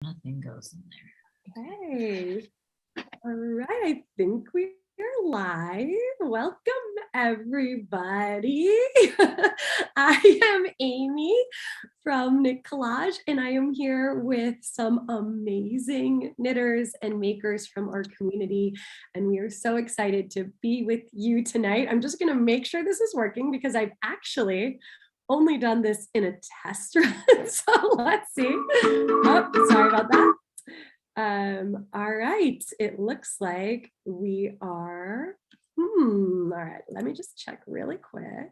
Nothing goes in there. Okay. All right. I think we are live. Welcome, everybody. I am Amy from Knit Collage, and I am here with some amazing knitters and makers from our community. And we are so excited to be with you tonight. I'm just going to make sure this is working because I've actually only done this in a test run. So let's see. Oh, sorry about that. All right, it looks like we are, all right, let me just check really quick.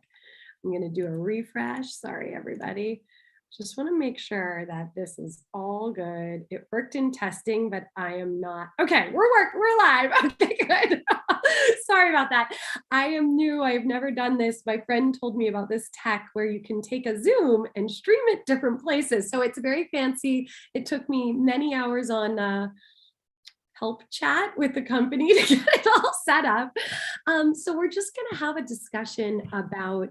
I'm gonna do a refresh. Sorry, everybody. Just want to make sure that this is all good. It worked in testing, but I am not. Okay, we're live. Okay, good. Sorry about that. I am new. I've never done this. My friend told me about this tech where you can take a Zoom and stream it different places. So it's very fancy. It took me many hours on help chat with the company to get it all set up. So we're just going to have a discussion about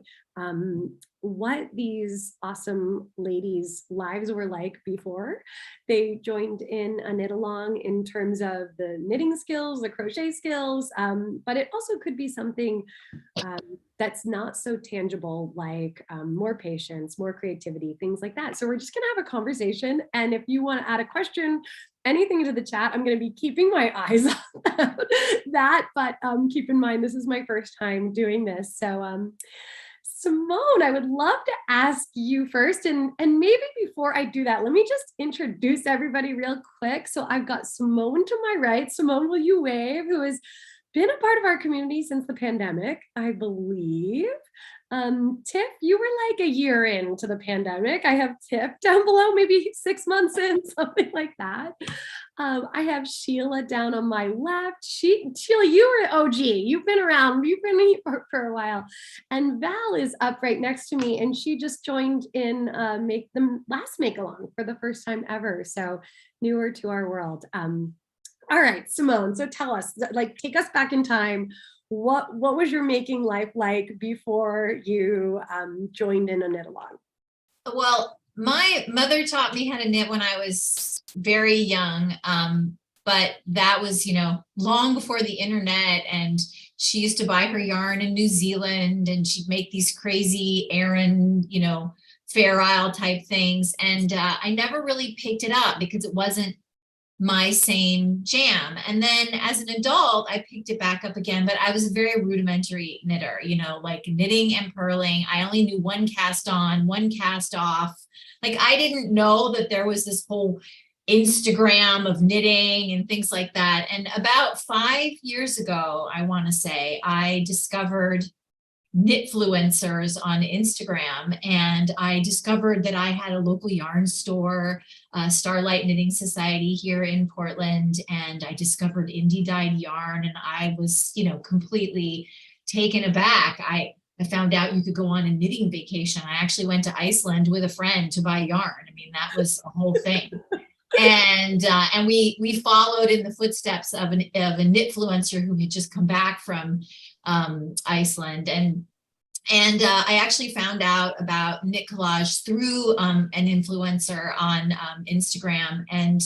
what these awesome ladies' lives were like before they joined in a knit along in terms of the knitting skills, the crochet skills, but it also could be something that's not so tangible, like more patience, more creativity, things like that. So we're just gonna have a conversation. And if you want to add a question, anything into the chat, I'm going to be keeping my eyes on that. But keep in mind, this is my first time doing this. So Simone, I would love to ask you first. And maybe before I do that, let me just introduce everybody real quick. So I've got Simone to my right. Simone, will you wave? Who has been a part of our community since the pandemic, I believe. Tiff, you were like a year into the pandemic. I have Tiff down below, maybe 6 months in, something like that. I have Sheila down on my left. Sheila, you were OG. You've been around. You've been here for a while. And Val is up right next to me, and she just joined in make the last make along for the first time ever. So newer to our world. All right, Simone. So tell us, like, take us back in time. What was your making life like before you joined in a knit along? Well, my mother taught me how to knit when I was very young, but that was, long before the internet. And she used to buy her yarn in New Zealand, and she'd make these crazy Aran, Fair Isle type things. And I never really picked it up because it wasn't my same jam. And then as an adult, I picked it back up again, but I was a very rudimentary knitter, like knitting and purling. I only knew one cast on, one cast off. Like, I didn't know that there was this whole Instagram of knitting and things like that. And about 5 years ago, I want to say, I discovered knitfluencers on Instagram, and I discovered that I had a local yarn store, Starlight Knitting Society here in Portland, and I discovered indie dyed yarn, and I was, completely taken aback. I found out you could go on a knitting vacation. I actually went to Iceland with a friend to buy yarn. I mean, that was a whole thing. And we followed in the footsteps of a knitfluencer who had just come back from Iceland, and I actually found out about Knit Collage through an influencer on Instagram, and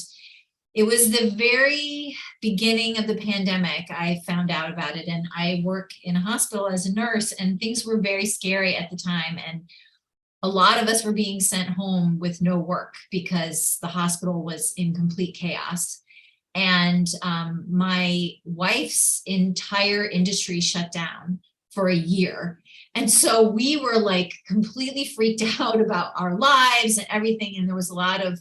it was the very beginning of the pandemic. I found out about it, and I work in a hospital as a nurse, and things were very scary at the time, and a lot of us were being sent home with no work because the hospital was in complete chaos. And my wife's entire industry shut down for a year. And so we were like completely freaked out about our lives and everything. And there was a lot of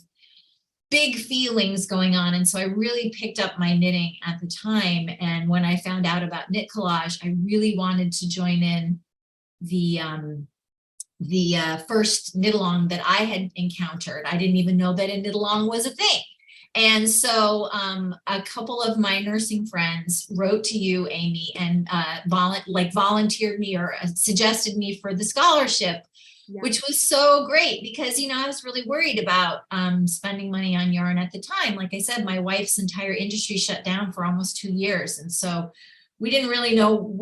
big feelings going on. And so I really picked up my knitting at the time. And when I found out about Knit Collage, I really wanted to join in the first knit along that I had encountered. I didn't even know that a knit along was a thing. And so a couple of my nursing friends wrote to you, Amy, and volunteered me or suggested me for the scholarship, which was so great because, I was really worried about spending money on yarn at the time. Like I said, my wife's entire industry shut down for almost 2 years. And so we didn't really know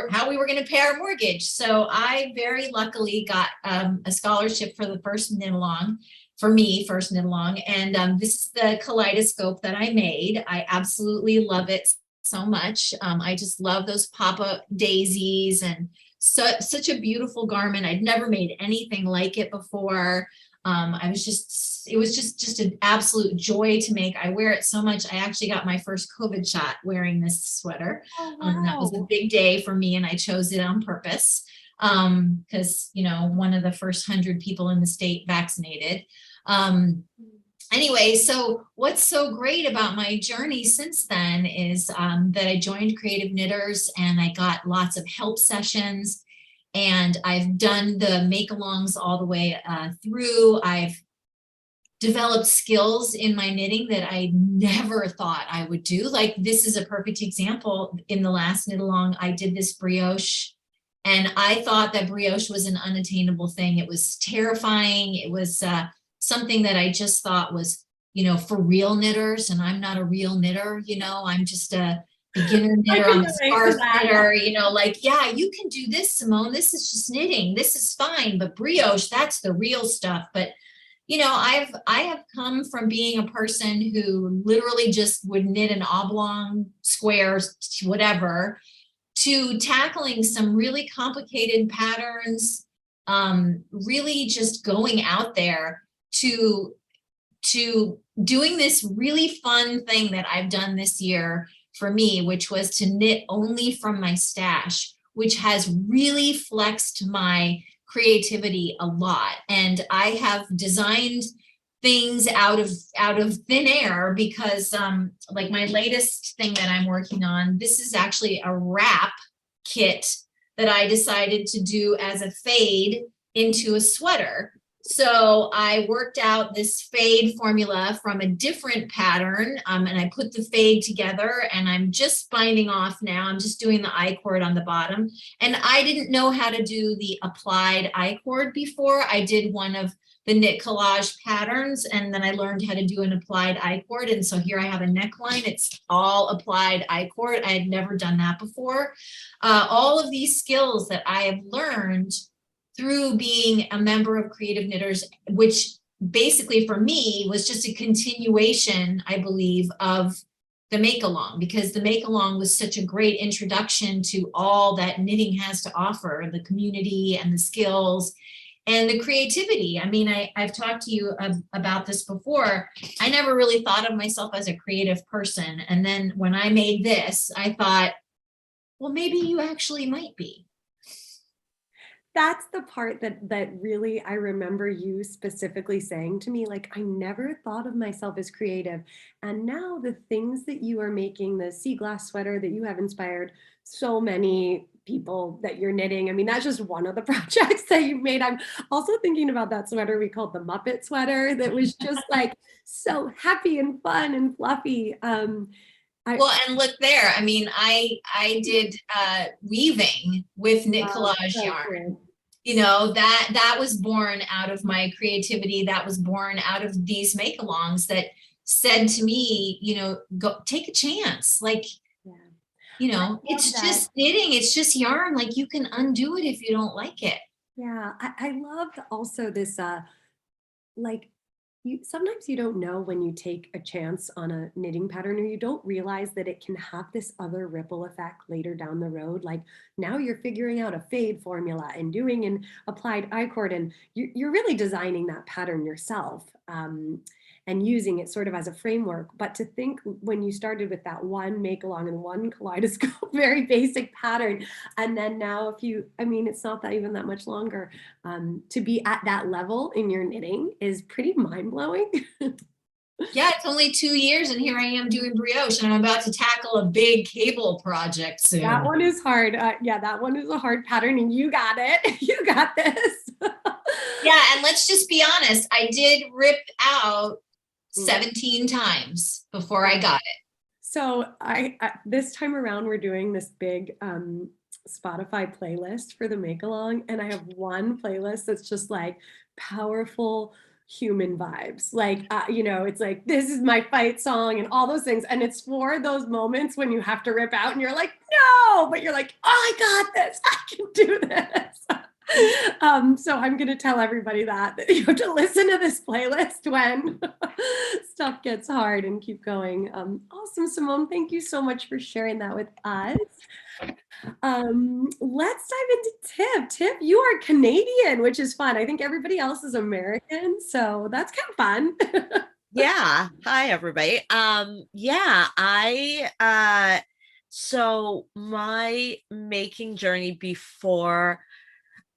how we were going to pay our mortgage. So I very luckily got a scholarship for the first knit along. for me, first knit along. And this is the kaleidoscope that I made. I absolutely love it so much. I just love those pop-up daisies, and such a beautiful garment. I'd never made anything like it before. It was just an absolute joy to make. I wear it so much. I actually got my first COVID shot wearing this sweater. Oh, That was a wow. big day for me, and I chose it on purpose because, one of the first 100 people in the state vaccinated. Anyway, so what's so great about my journey since then is that I joined Creative Knitters, and I got lots of help sessions, and I've done the make-alongs all the way through. I've developed skills in my knitting that I never thought I would do. Like, this is a perfect example. In the last knit along, I did this brioche, and I thought that brioche was an unattainable thing. It was terrifying. It was something that I just thought was, for real knitters, and I'm not a real knitter. I'm just a beginner I knitter. can I'm a relate to scarf that. knitter, like, yeah, you can do this, Simone. This is just knitting. This is fine. But brioche, that's the real stuff. But I have come from being a person who literally just would knit an oblong, squares, whatever, to tackling some really complicated patterns, really just going out there to doing this really fun thing that I've done this year for me, which was to knit only from my stash, which has really flexed my creativity a lot. And I have designed things out of thin air because like my latest thing that I'm working on, this is actually a wrap kit that I decided to do as a fade into a sweater. So I worked out this fade formula from a different pattern, and I put the fade together, and I'm just binding off now. I'm just doing the I-cord on the bottom. And I didn't know how to do the applied I-cord before. I did one of the knit collage patterns, and then I learned how to do an applied I-cord. And so here I have a neckline. It's all applied I-cord. I had never done that before. All of these skills that I have learned through being a member of Creative Knitters, which basically for me was just a continuation, I believe, of the make along, because the make along was such a great introduction to all that knitting has to offer, the community and the skills and the creativity. I mean, I've talked to you about this before. I never really thought of myself as a creative person. And then when I made this, I thought, well, maybe you actually might be. That's the part that really I remember you specifically saying to me, like, I never thought of myself as creative. And now the things that you are making, the sea glass sweater that you have inspired so many people that you're knitting. I mean, that's just one of the projects that you've made. I'm also thinking about that sweater we called the Muppet sweater that was just like so happy and fun and fluffy. Well, and look there. I mean, I did weaving with knit collage so yarn. cool. That was born out of my creativity. That was born out of these make-alongs that said to me, go take a chance. Like, it's just knitting. It's just yarn. Like, you can undo it if you don't like it. Yeah, I loved also this like sometimes you don't know when you take a chance on a knitting pattern, or you don't realize that it can have this other ripple effect later down the road. Like now you're figuring out a fade formula and doing an applied I-cord, and you're really designing that pattern yourself. And using it sort of as a framework. But to think when you started with that one make along and one kaleidoscope, very basic pattern, and then now it's not that even that much longer, to be at that level in your knitting is pretty mind-blowing. Yeah, it's only 2 years and here I am doing brioche, and I'm about to tackle a big cable project soon. That one is hard. Yeah, that one is a hard pattern, and you got it. You got this. Yeah, and let's just be honest. I did rip out 17 times before I got it. So I this time around, we're doing this big Spotify playlist for the make along, and I have one playlist that's just like powerful human vibes. Like, it's like, this is my fight song and all those things. And it's for those moments when you have to rip out and you're like, no, but you're like, oh, I got this. I can do this. So I'm going to tell everybody that you have to listen to this playlist when stuff gets hard and keep going. Awesome, Simone. Thank you so much for sharing that with us. Let's dive into Tiff. Tiff, you are Canadian, which is fun. I think everybody else is American, so that's kind of fun. Yeah. Hi, everybody. Yeah, so my making journey before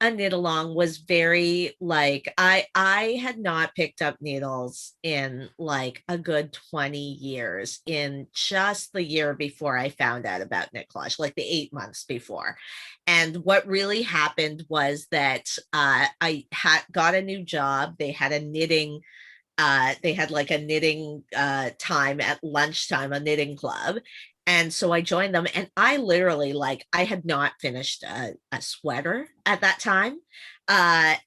a knit along was very like I had not picked up needles in like a good 20 years, in just the year before I found out about knit collage, like the 8 months before. And what really happened was that I had got a new job. They had like a knitting time at lunchtime, a knitting club. And so I joined them, and I literally, like, I had not finished a sweater at that time. I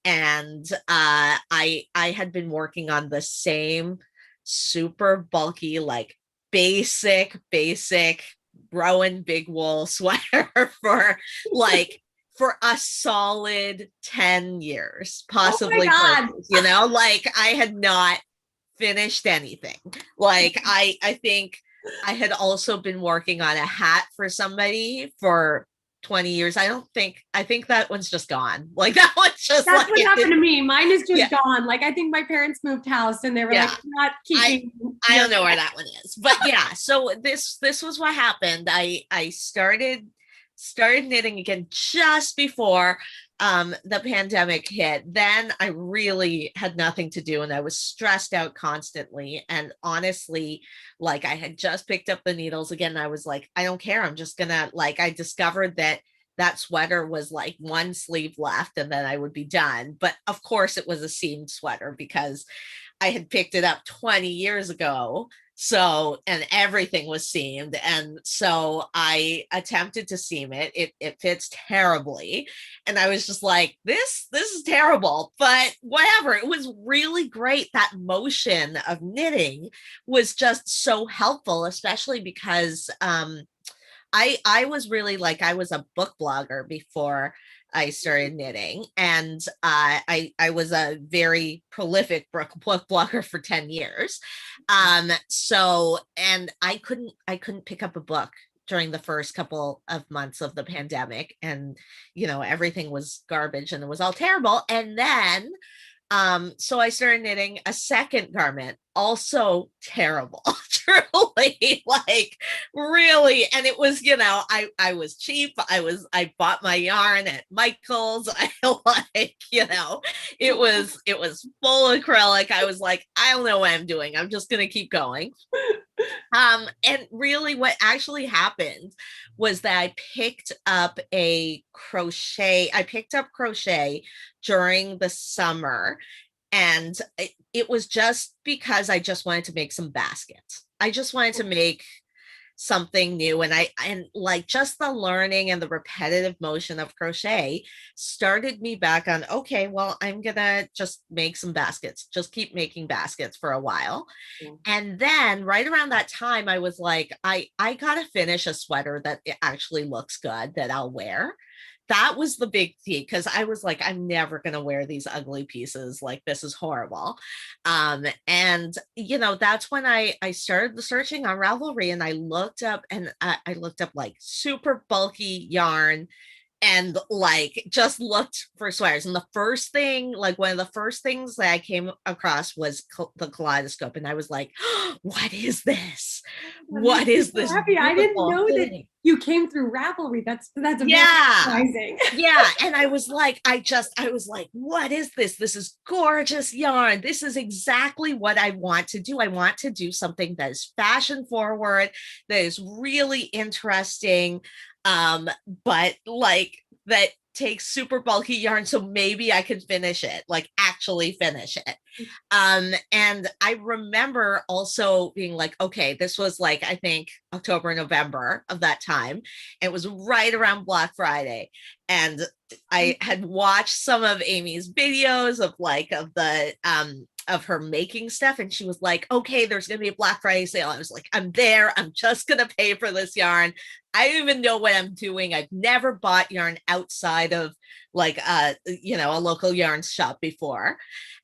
had been working on the same super bulky, like basic Rowan big wool sweater for like for a solid 10 years, Oh my possibly God. 20 years, like I had not finished anything. Like I think I had also been working on a hat for somebody for 20 years. I think that one's just gone. Like that one's just That's like what happened to me. Mine is just yeah, gone. Like, I think my parents moved house and they were like, yeah. not I keeping I your. don't know where that one is. But yeah, so this was what happened. I started knitting again just before the pandemic hit. Then I really had nothing to do and I was stressed out constantly. And honestly, like I had just picked up the needles again. I was like, I don't care. I'm just gonna, like, I discovered that that sweater was like one sleeve left and then I would be done. But of course it was a seamed sweater because I had picked it up 20 years ago. So, and everything was seamed. And so I attempted to seam it. It fits terribly. And I was just like, this is terrible, but whatever. It was really great. That motion of knitting was just so helpful, especially because I was really like, I was a book blogger before I started knitting, and I was a very prolific book blogger for 10 years. So and I couldn't pick up a book during the first couple of months of the pandemic, and everything was garbage and it was all terrible. And then so I started knitting a second garment, also terrible, truly, like really. And it was, I was cheap. I bought my yarn at Michael's. I like, it was full acrylic. I was like, I don't know what I'm doing. I'm just gonna keep going. And really what actually happened was that I picked up crochet during the summer. And it was just because I just wanted to make some baskets. I just wanted to make something new, and like just the learning and the repetitive motion of crochet started me back on, okay, well, I'm gonna just make some baskets, just keep making baskets for a while. And then right around that time I was like, I gotta finish a sweater that it actually looks good, that I'll wear. That was the big key, because I was like, I'm never going to wear these ugly pieces. Like, this is horrible. And that's when I started searching on Ravelry, and I looked up, I looked up like super bulky yarn, and like just looked for sweaters. And the first thing, like one of the first things that I came across was the kaleidoscope. And I was like, oh, what is this? That makes What me is so this happy. I didn't beautiful know that thing? you came through Ravelry. That's very Yeah. surprising. Yeah. And I was like, I was like, what is this? This is gorgeous yarn. This is exactly what I want to do. I want to do something that is fashion forward, that is really interesting, but like that takes super bulky yarn. So maybe I could finish it, like actually finish it. And I remember also being like, okay, this was like, I think October, November of that time. It was right around Black Friday. And I had watched some of Amy's videos of like, of the of her making stuff, and she was like, okay, there's gonna be a Black Friday sale. I was like, I'm there, I'm just gonna pay for this yarn. I don't even know what I'm doing. I've never bought yarn outside of like a local yarn shop before.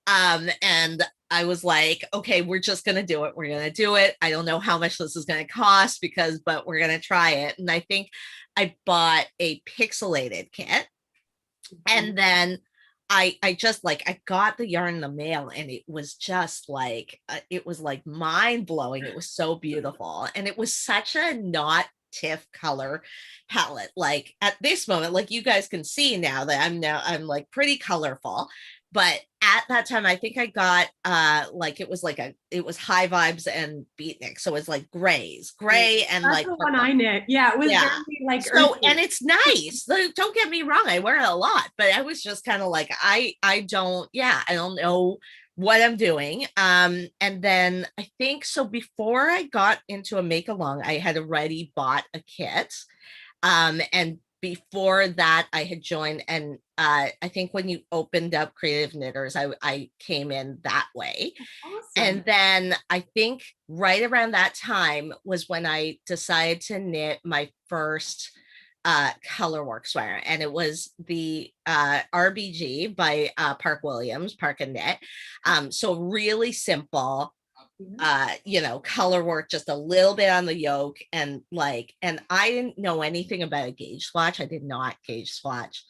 And I was like, okay, we're just gonna do it. We're gonna do it. I don't know how much this is gonna cost but we're gonna try it. And I think I bought a pixelated kit, and then I just like, I got the yarn in the mail, and it was just like, it was like mind blowing. It was so beautiful. And it was such a not Tiff color palette. Like at this moment, like you guys can see now that I'm like pretty colorful. But at that time, I think I got it was high vibes and beatnik. So it's like gray and That's like the one purple. I knit. Yeah, it was Yeah. very like So, earthy. and it's nice. Don't get me wrong, I wear it a lot, but I was just kind of like, I don't know what I'm doing. And then I think so before I got into a make along, I had already bought a kit. And before that I had joined, and I think when you opened up Creative Knitters, I came in that way. Awesome. And then I think right around that time was when I decided to knit my first colorwork sweater, and it was the RBG by Park Williams, Park and Knit. So really simple, color work, just a little bit on the yoke, and I didn't know anything about a gauge swatch. I did not gauge swatch.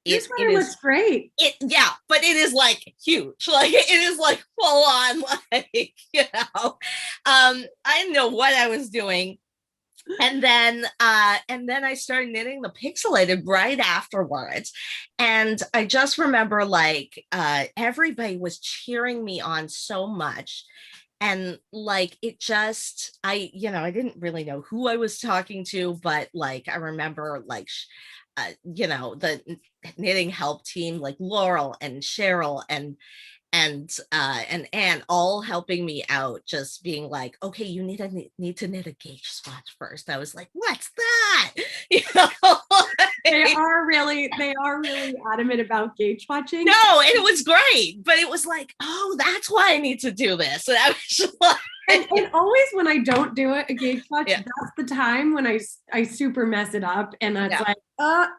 This one looks great. But it is like huge. Like it is like full on, like, I didn't know what I was doing. And then I started knitting the pixelated right afterwards. And I just remember like everybody was cheering me on so much. And like it just, I didn't really know who I was talking to, but like I remember like the knitting help team, like Laurel and Cheryl and Anne all helping me out, just being like, okay, you need to knit a gauge swatch first. I was like, what's that? They are really adamant about gauge swatching. No, and it was great, but it was like, oh, that's why I need to do this. And I was just like, and always when I don't do it, a gauge swatch, Yeah. that's the time when I super mess it up, and it's Yeah. like,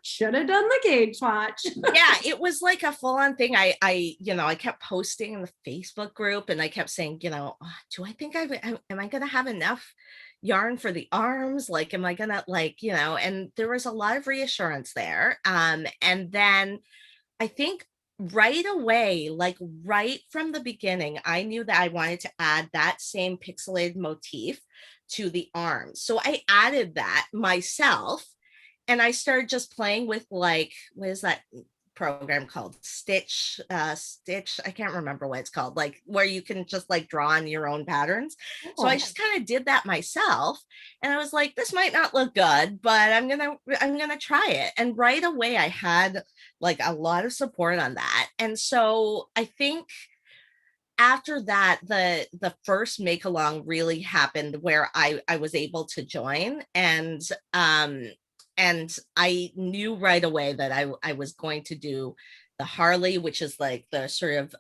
should have done the gauge swatch. Yeah, it was like a full-on thing. I kept posting in the Facebook group, and I kept saying, do I think am I gonna have enough yarn for the arms? Like, am I gonna and there was a lot of reassurance there. And then I think right away, like right from the beginning, I knew that I wanted to add that same pixelated motif to the arms. So I added that myself, and I started just playing with like, what is that program called? Stitch, I can't remember what it's called, like where you can just like draw on your own patterns. So I just kind of did that myself, and I was like, this might not look good, but I'm gonna try it. And right away I had like a lot of support on that. And so I think after that, the first make along really happened where I was able to join, and I knew right away that I was going to do the Harley, which is like the sort of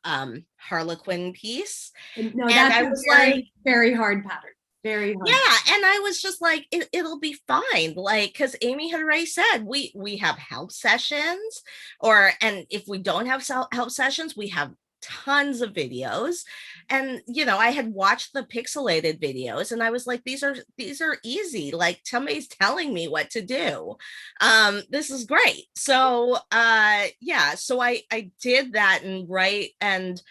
Harlequin piece. No, And that's I a was very, like, very hard pattern. Very hard. yeah, and I was just like, it'll be fine, like, because Amy had already said we have help sessions, and if we don't have help sessions, we have tons of videos. And I had watched the pixelated videos, and I was like, these are easy, like somebody's telling me what to do. This is great. So so I did that, and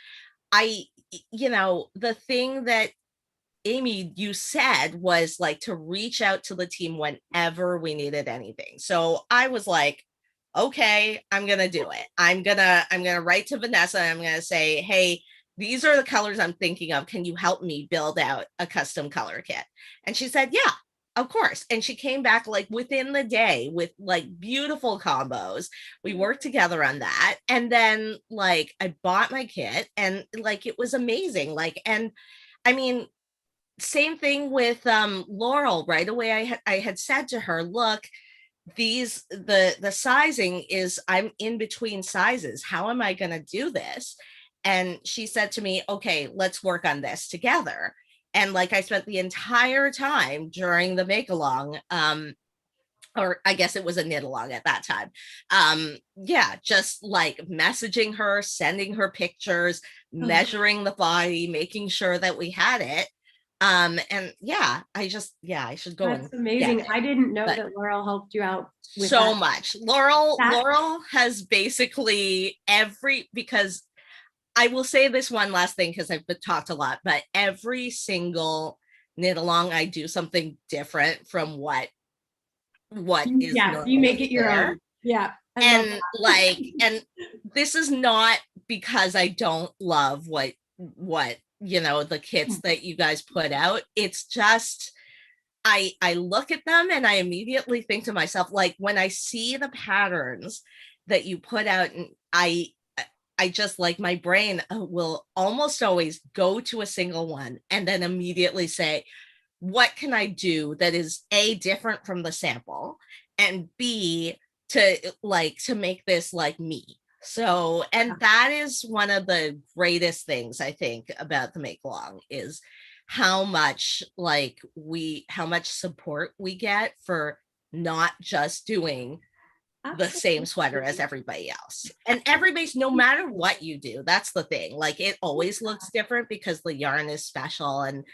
I the thing that Amy, you said was like to reach out to the team whenever we needed anything. So I was like, okay, I'm going to do it. I'm going to write to Vanessa. And I'm going to say, hey, these are the colors I'm thinking of. Can you help me build out a custom color kit? And she said, yeah, of course. And she came back like within the day with like beautiful combos. We worked together on that. And then like I bought my kit, and like it was amazing. Like, and I mean, same thing with Laurel. Right away I had said to her, look, the sizing is, I'm in between sizes. How am I going to do this? And she said to me, okay, let's work on this together. And like I spent the entire time during the make along, or I guess it was a knit along at that time. Yeah, just like messaging her, sending her pictures, measuring the body, making sure that we had it. And yeah, I should go and That's get amazing. it. I didn't know But that Laurel helped you out with so that. much. Laurel That Laurel has basically because I will say this one last thing because I've been talked a lot, but every single knit along I do something different from what is yeah, you make normally it your there. own. Yeah, I love And that. and this is not because I don't love what the kits that you guys put out. It's just I look at them and I immediately think to myself, like when I see the patterns that you put out, and I just like my brain will almost always go to a single one and then immediately say, what can I do that is A, different from the sample, and B, to make this like me. So, and that is one of the greatest things I think about the make along is how much how much support we get for not just doing the same sweater as Absolutely. everybody else. And everybody's, no matter what you do, that's the thing. Like it always looks different because the yarn is special and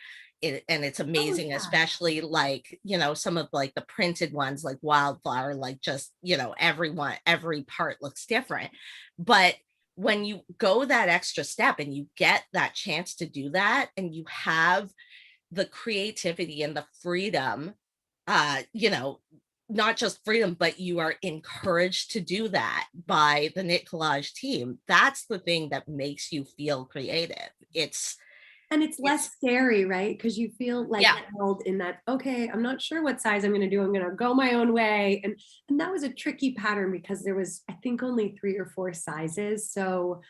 it's Oh, amazing, yeah. especially like, some of like the printed ones like Wildflower, like just, every part looks different. But when you go that extra step and you get that chance to do that and you have the creativity and the freedom, not just freedom, but you are encouraged to do that by the Knit Collage team. That's the thing that makes you feel creative. And it's less scary, right? Because you feel like Yeah. held in that, okay, I'm not sure what size I'm going to do. I'm going to go my own way. And that was a tricky pattern because there was, I think, only 3 or 4 sizes. So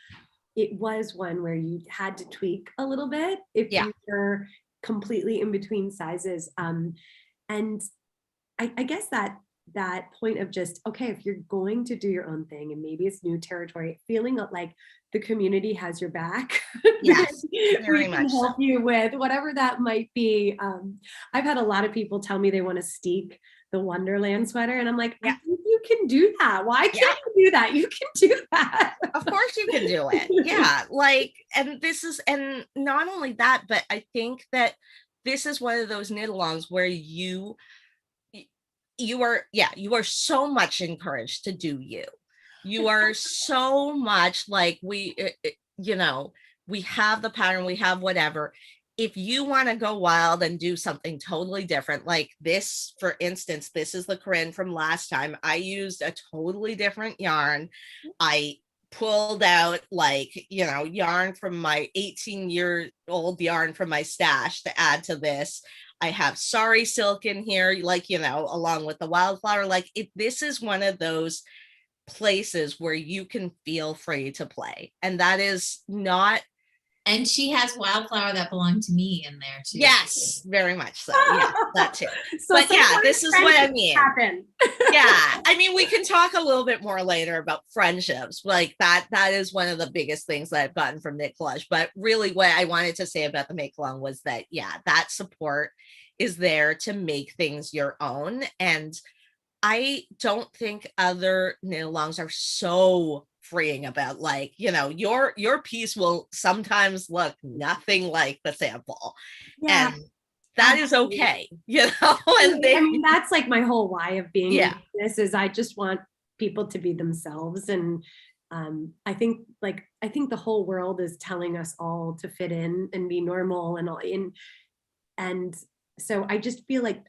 it was one where you had to tweak a little bit if Yeah. you were completely in between sizes. And I guess that point of just, okay, if you're going to do your own thing and maybe it's new territory, feeling like the community has your back. Yes, we very can much so. help you with whatever that might be. I've had a lot of people tell me they want to steek the Wonderland sweater, and I'm like, I think you can do that. Why can't you do that? You can do that. Of course you can do it. Yeah, and not only that, but I think that this is one of those knit alongs where you are so much encouraged to do you. You are so much like we have the pattern, we have whatever. If you want to go wild and do something totally different, like this, for instance, this is the Corinne from last time. I used a totally different yarn. I pulled out yarn from my 18-year-old yarn from my stash to add to this. I have Sari silk in here, along with the Wildflower. This is one of those places where you can feel free to play. And that is not. And she has Wildflower that belonged to me in there too. Yes, very much so. Yeah, that too. So but yeah, this is what I mean. Yeah, I mean, we can talk a little bit more later about friendships. Like that is one of the biggest things that I've gotten from Knit Collage. But really what I wanted to say about the Make Along was that, that support is there to make things your own. And I don't think other knit alongs are so freeing about your piece will sometimes look nothing like the sample. Yeah. And that is okay, and I mean, that's like my whole why of being in this is I just want people to be themselves. And I think the whole world is telling us all to fit in and be normal and all in. And so I just feel like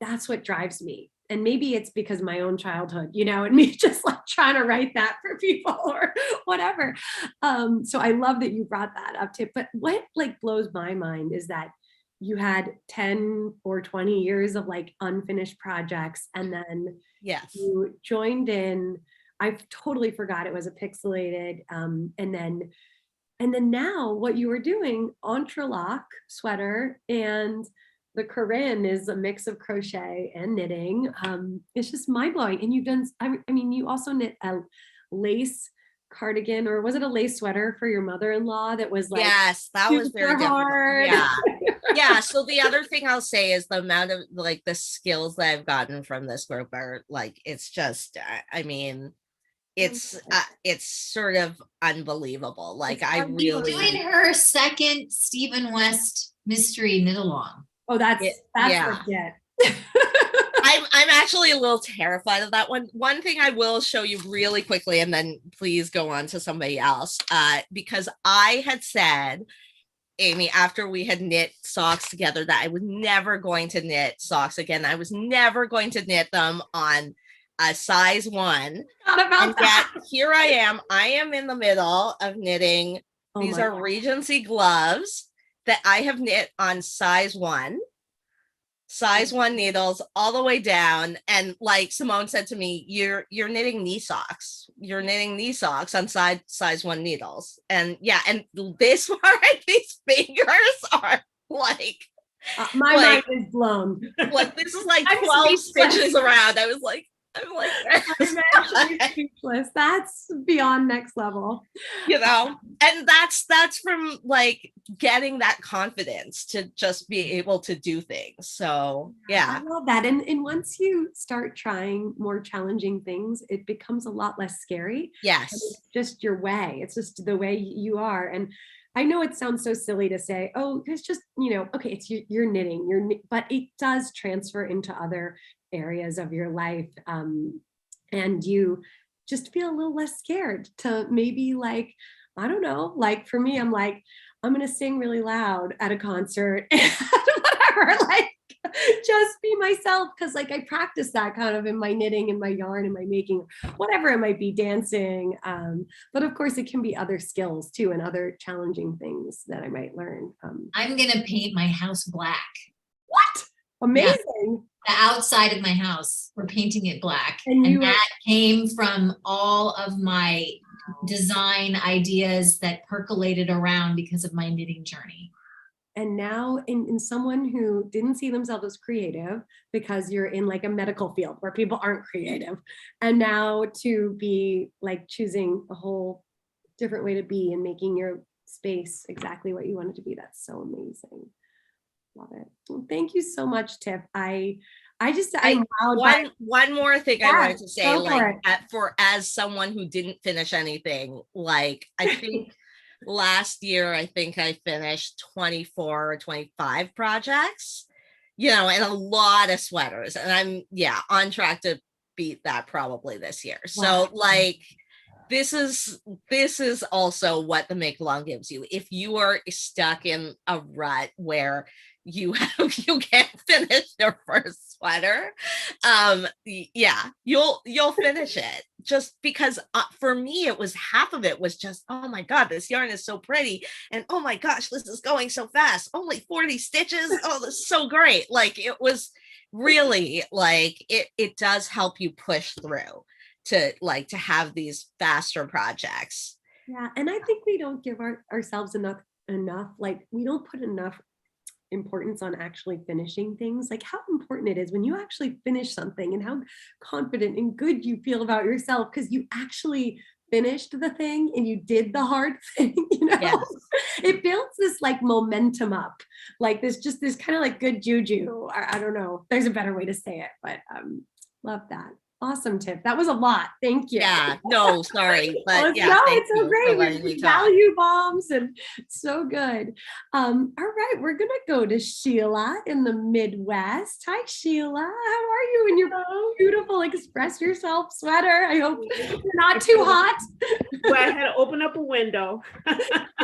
that's what drives me. And maybe it's because my own childhood, and me just like trying to write that for people or whatever. So I love that you brought that up, Tiff. But what blows my mind is that you had 10 or 20 years of unfinished projects, and then you joined in. I totally forgot it was a pixelated, and then now what you were doing, entrelac sweater, and the Corinne is a mix of crochet and knitting. It's just mind blowing. And you've done, I mean, you also knit a lace cardigan, or was it a lace sweater for your mother-in-law that was like Yes, that was very super difficult. hard? Yeah. Yeah. So the other thing I'll say is the amount of like the skills that I've gotten from this group are like, it's just, I mean, it's sort of unbelievable. Like I It's really, Doing her second Stephen West mystery knit along. Oh, that's yeah. legit. I'm actually a little terrified of that one. One thing I will show you really quickly, and then please go on to somebody else, because I had said, Amy, after we had knit socks together, that I was never going to knit socks again. I was never going to knit them on a size 1. And yet here I am in the middle of knitting. These are Regency gloves that I have knit on size 1 needles all the way down. And like Simone said to me, you're knitting knee socks. You're knitting knee socks on size 1 needles. And yeah, and this part, these fingers are like, my mind is blown. Like this is like 12 stitches around. I'm actually speechless. That's beyond next level. You know, and that's from like getting that confidence to just be able to do things. So yeah, I love that. And once you start trying more challenging things, it becomes a lot less scary. Yes. It's just your way. It's just the way you are. And I know it sounds so silly to say, oh, it's just, you know, okay, it's you're knitting, but it does transfer into other areas of your life. And you just feel a little less scared to maybe like, I don't know, like for me, I'm like, I'm going to sing really loud at a concert and whatever, like just be myself. Cause like I practice that kind of in my knitting and my yarn and my making, whatever it might be, dancing. But of course it can be other skills too, and other challenging things that I might learn. I'm going to paint my house black. What? Amazing. Yeah. The outside of my house, we're painting it black. And that came from all of my design ideas that percolated around because of my knitting journey. And now in someone who didn't see themselves as creative because you're in like a medical field where people aren't creative, and now to be like choosing a whole different way to be and making your space exactly what you want it to be. That's so amazing. Love it. Well, thank you so much, Tiff. I'm wowed. One more thing I wanted to say, like as someone who didn't finish anything, like I think last year, I think I finished 24 or 25 projects, you know, and a lot of sweaters. And I'm on track to beat that probably this year. Wow. So like, this is also what the make along gives you. If you are stuck in a rut where you can't finish your first sweater, you'll finish it, just because for me it was half of it was just, oh my god, this yarn is so pretty, and oh my gosh, this is going so fast, only 40 stitches, oh, this is so great. Like it was really like it does help you push through to have these faster projects. Yeah, and I think we don't give ourselves enough, like we don't put enough importance on actually finishing things, like how important it is when you actually finish something and how confident and good you feel about yourself because you actually finished the thing and you did the hard thing, you know. Yes. It builds this like momentum up, like this kind of like good juju. I don't know, there's a better way to say it, but love that. Awesome, Tiff. That was a lot. Thank you. Yeah, no, sorry. But it's so great. Value bombs and so good. All right, we're gonna go to Sheila in the Midwest. Hi, Sheila. How are you in your beautiful express yourself sweater? I hope you're not too hot. Well, I had to open up a window. I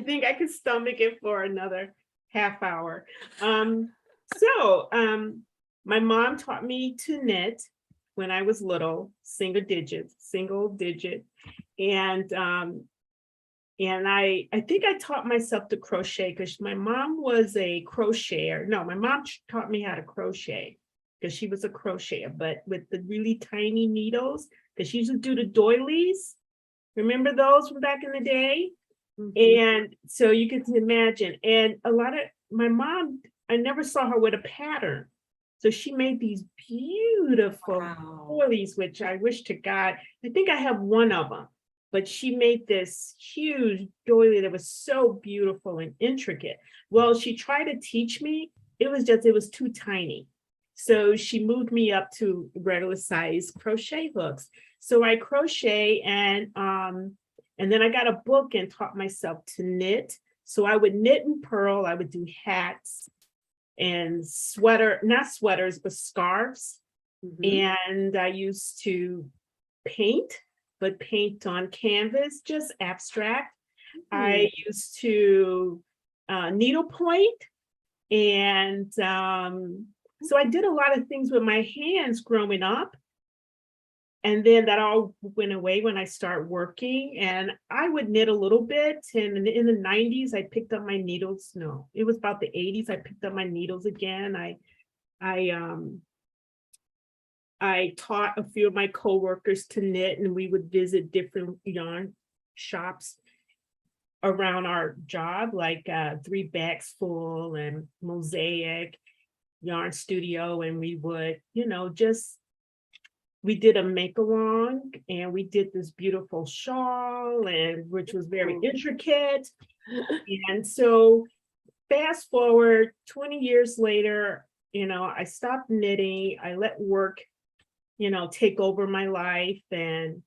think I could stomach it for another half hour. My mom taught me to knit when I was little, single digit, and I think I taught myself to crochet because my mom was a crocheter. No, my mom taught me how to crochet because she was a crocheter, but with the really tiny needles, because she used to do the doilies. Remember those from back in the day? Mm-hmm. And so you can imagine, and a lot of my mom, I never saw her with a pattern. So she made these beautiful Wow. doilies, which I wish to God, I think I have one of them, but she made this huge doily that was so beautiful and intricate. Well, she tried to teach me, it was too tiny. So she moved me up to regular size crochet hooks. So I crochet and then I got a book and taught myself to knit. So I would knit and purl, I would do hats and not sweaters, but scarves. Mhm. And I used to paint, but paint on canvas, just abstract. I used to needlepoint. And so I did a lot of things with my hands growing up. And then that all went away when I started working. And I would knit a little bit. And in the 90s, I picked up my needles. No, it was about the 80s. I picked up my needles again. I taught a few of my coworkers to knit, and we would visit different yarn shops around our job, like Three Bags Full and Mosaic Yarn Studio. And we would, we did a make along, and we did this beautiful shawl, and which was very intricate. And so fast forward 20 years later, I stopped knitting. I let work, take over my life. And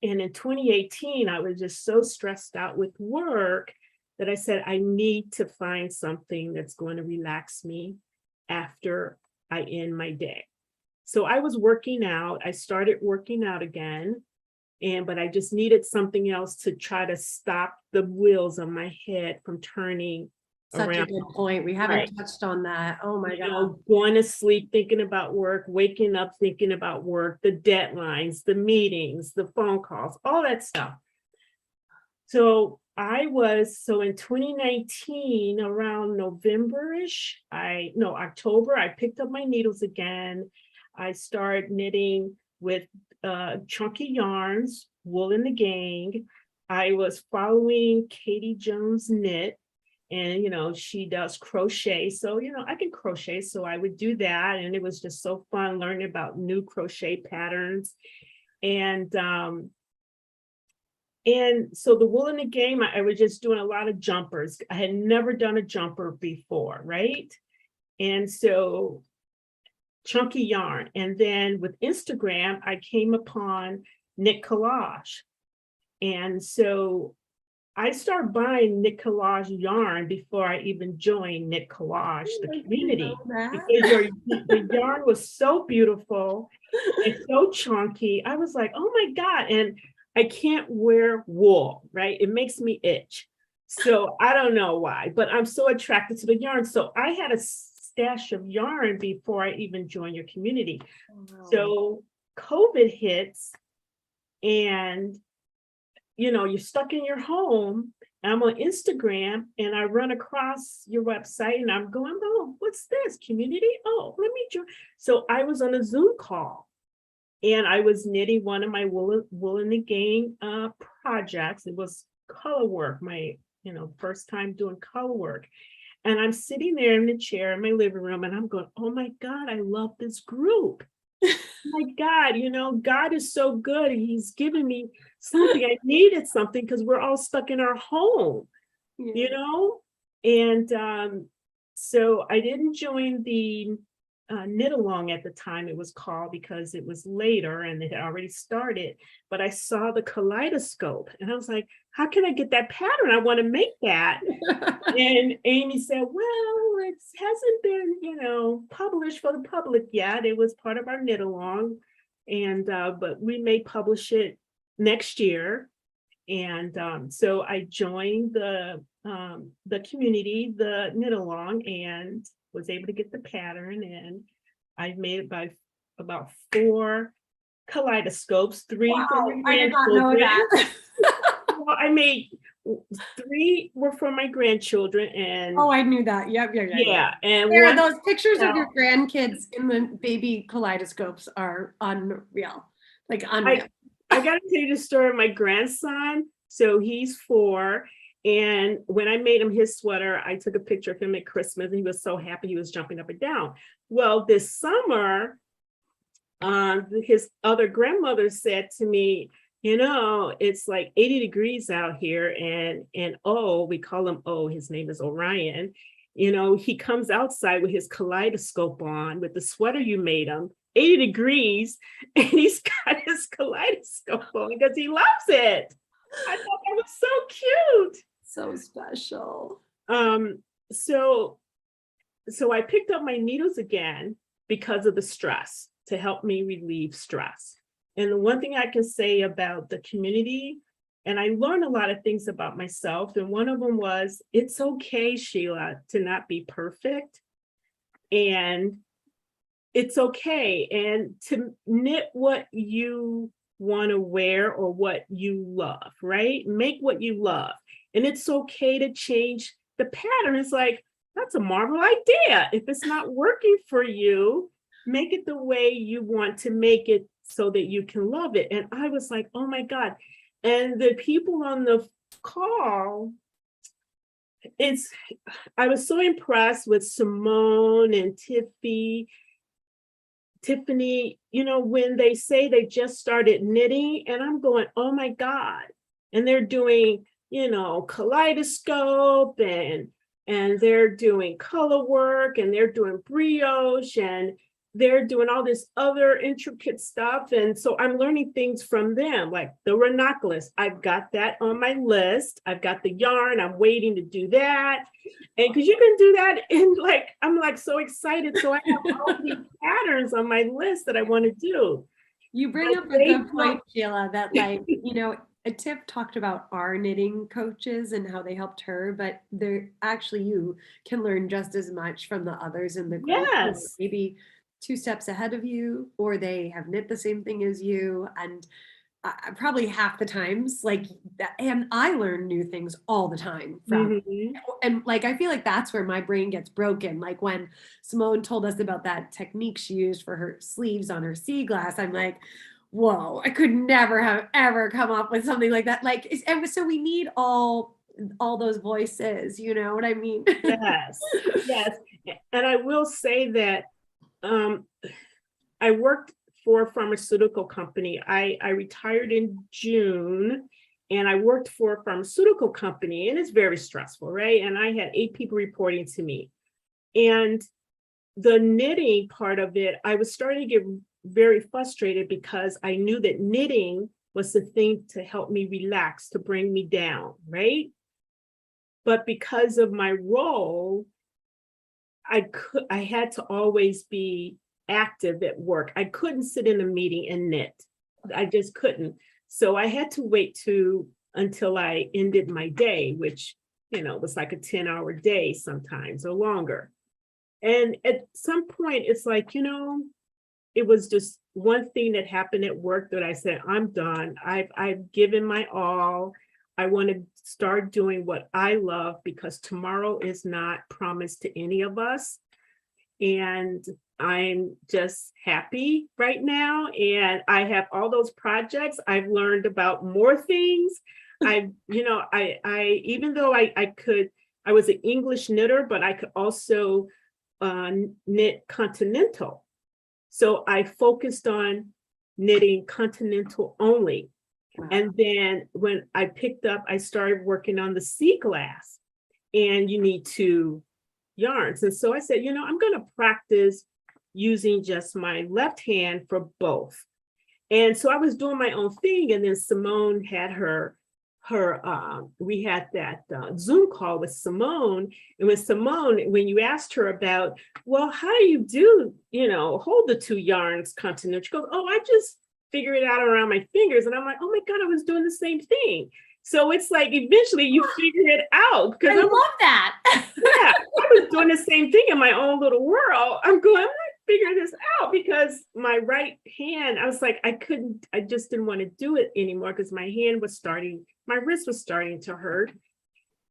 in 2018, I was just so stressed out with work that I said, I need to find something that's going to relax me after I end my day. So I was working out. I started working out again. But I just needed something else to try to stop the wheels on my head from turning Such a around. good point. We haven't Right. touched on that. Oh my God. Going to sleep thinking about work, waking up thinking about work, the deadlines, the meetings, the phone calls, all that stuff. So in 2019, around November-ish, October, I picked up my needles again. I started knitting with chunky yarns, Wool in the Gang. I was following Katie Jones Knit, and she does crochet. So, I can crochet. So I would do that. And it was just so fun learning about new crochet patterns. And so the Wool in the Game, I was just doing a lot of jumpers. I had never done a jumper before, right? And so chunky yarn. And then with Instagram, I came upon knit collage. And so I started buying knit collage yarn before I even joined knit collage, the community, because the yarn was so beautiful and so chunky. I was like, oh my God. And I can't wear wool, right? It makes me itch. So I don't know why, but I'm so attracted to the yarn. So I had a stash of yarn before I even joined your community. Wow. So COVID hits, and you're stuck in your home. I'm on Instagram, and I run across your website, and I'm going, oh, what's this community? Oh, let me join. So I was on a Zoom call, and I was knitting one of my Wool in the Gang projects. It was color work, my first time doing color work. And I'm sitting there in the chair in my living room, and I'm going, oh my God, I love this group. My God, God is so good. He's given me something. I needed something because we're all stuck in our home, And so I didn't join the knit along at the time it was called, because it was later and it had already started. But I saw the kaleidoscope, and I was like, how can I get that pattern? I want to make that. And Amy said, well, it hasn't been, published for the public yet. It was part of our knit along. And but we may publish it next year. And so I joined the community, the knit along, and was able to get the pattern. And I made it by about 4 kaleidoscopes, 3 for my I did not know grandchildren. that. Well, I made 3 were for my grandchildren, and Oh, I knew that. Yep. yeah, and There, one, those pictures of your grandkids in the baby kaleidoscopes are unreal. Like unreal. I gotta tell you the story of my grandson. So he's 4, And when I made him his sweater, I took a picture of him at Christmas and he was so happy, he was jumping up and down. Well, this summer, his other grandmother said to me, you know, it's like 80 degrees out here, and O, we call him O, his name is Orion. You know, he comes outside with his kaleidoscope on, with the sweater you made him, 80 degrees, and he's got his kaleidoscope on because he loves it. I thought that was so cute. So special. So I picked up my needles again because of the stress, to help me relieve stress. And the one thing I can say about the community, and I learned a lot of things about myself, and one of them was, it's okay, Sheila, to not be perfect. And it's okay. And to knit what you want to wear or what you love, right? Make what you love. And it's okay to change the pattern. It's like, that's a marvel idea. If it's not working for you, make it the way you want to make it so that you can love it. And I was like, oh my God. And the people on the call, I was so impressed with Simone and Tiffany, you know, when they say they just started knitting, and I'm going, oh my God. And they're doing, you know, kaleidoscope, and they're doing color work, and they're doing brioche, and they're doing all this other intricate stuff. And so I'm learning things from them, like the ranunculus. I've got that on my list. I've got the yarn. I'm waiting to do that. And because you can do that in like, I'm like so excited. So I have all these patterns on my list that I want to do. You bring up a good point, Sheila, that like, you know, Tiff talked about our knitting coaches and how they helped her, but they're actually, you can learn just as much from the others in the group. Yes. Maybe 2 steps ahead of you, or they have knit the same thing as you. And probably half the times like that, and I learn new things all the time from and like I feel like that's where my brain gets broken. Like when Simone told us about that technique she used for her sleeves on her sea glass, I'm like, whoa, I could never have ever come up with something like that. Like, and so we need all those voices, you know what I mean? Yes. And I will say that I worked for a pharmaceutical company. I retired in June, and I worked for a pharmaceutical company, and it's very stressful, right? And I had 8 people reporting to me. And the knitting part of it, I was starting to get very frustrated because I knew that knitting was the thing to help me relax, to bring me down, right? But because of my role, I had to always be active at work. I couldn't sit in a meeting and knit. I just couldn't. So I had to wait until I ended my day, which, you know, was like a 10-hour day sometimes or longer. And at some point, it's like, you know, it was just one thing that happened at work that I said, I'm done. I've given my all. I want to start doing what I love, because tomorrow is not promised to any of us. And I'm just happy right now. And I have all those projects. I've learned about more things. Even though I was an English knitter, but I could also knit continental. So I focused on knitting continental only. Wow. And then when I picked up, I started working on the sea glass, and you need 2 yarns. And so I said, you know, I'm going to practice using just my left hand for both. And so I was doing my own thing. And then Simone had we had that Zoom call with Simone. And with Simone, when you asked her about, well, how do you hold the 2 yarns continental? She goes, oh, I just figure it out around my fingers. And I'm like, oh my God, I was doing the same thing. So it's like, eventually you figure it out. I love that. Yeah, I was doing the same thing in my own little world. I'm going, figure this out, because my right hand, I was like, I just didn't want to do it anymore, because my wrist was starting to hurt.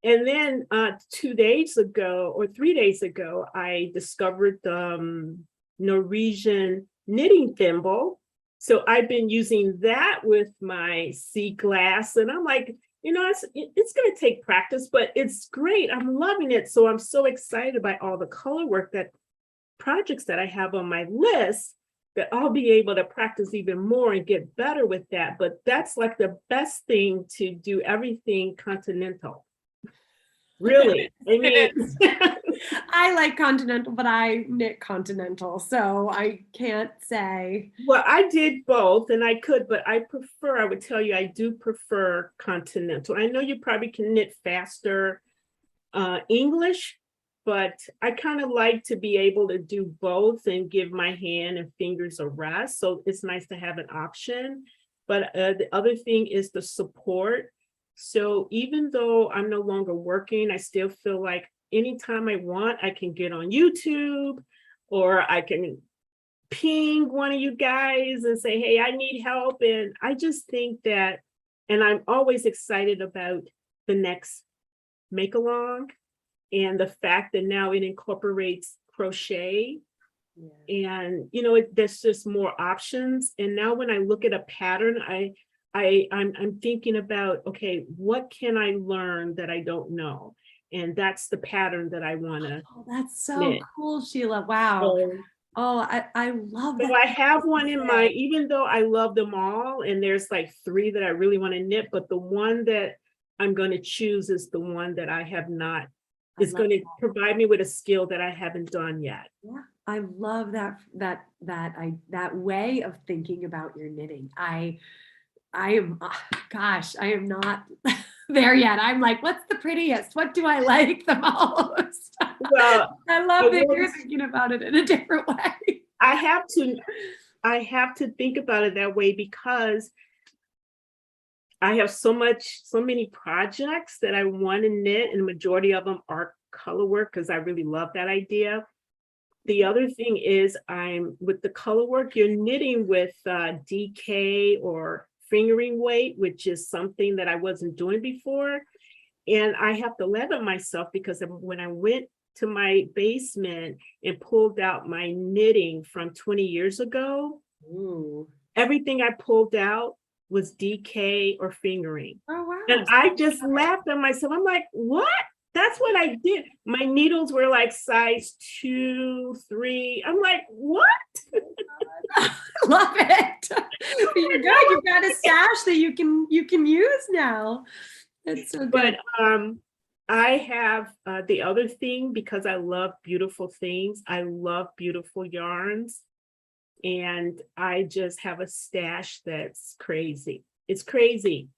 And then 2 days ago or 3 days ago, I discovered the Norwegian knitting thimble. So I've been using that with my sea glass, and I'm like, it's going to take practice, but it's great. I'm loving it. So I'm so excited by all the color work projects that I have on my list, that I'll be able to practice even more and get better with that. But that's like the best thing, to do everything continental. Really. I mean, I like continental, but I knit continental, so I can't say. well, I did both and I could, but I would tell you, I do prefer continental. I know you probably can knit faster English, but I kind of like to be able to do both and give my hand and fingers a rest. So it's nice to have an option. But the other thing is the support. So even though I'm no longer working, I still feel like anytime I want, I can get on YouTube, or I can ping one of you guys and say, hey, I need help. And I just think that, and I'm always excited about the next make along, and the fact that now it incorporates crochet. And there's just more options. And now when I look at a pattern, I'm thinking about, okay, what can I learn that I don't know? And that's the pattern that I want to. Oh, that's so knit. cool, Sheila. Wow. Oh, I love that. So I have one in mind, even though I love them all, and there's like 3 that I really want to knit, but the one that I'm going to choose is the one that I have not. It's going to provide me with a skill that I haven't done yet. Yeah, I love that way of thinking about your knitting. I am, gosh, I am not there yet. I'm like, what's the prettiest? What do I like the most? Well, I love that you're thinking about it in a different way. I have to think about it that way, because I have so many projects that I want to knit, and the majority of them are color work, because I really love that idea. The other thing is, I'm with the color work, you're knitting with DK or fingering weight, which is something that I wasn't doing before. And I have to laugh at myself, because when I went to my basement and pulled out my knitting from 20 years ago, everything I pulled out was DK or fingering. Oh, wow. And I just laughed at myself. I'm like, what? That's what I did. My needles were like size 2, 3. I'm like, what? Love it. You're good. You've got a stash that you can use now. That's so good. But I have the other thing, because I love beautiful things. I love beautiful yarns. And I just have a stash that's crazy. It's crazy.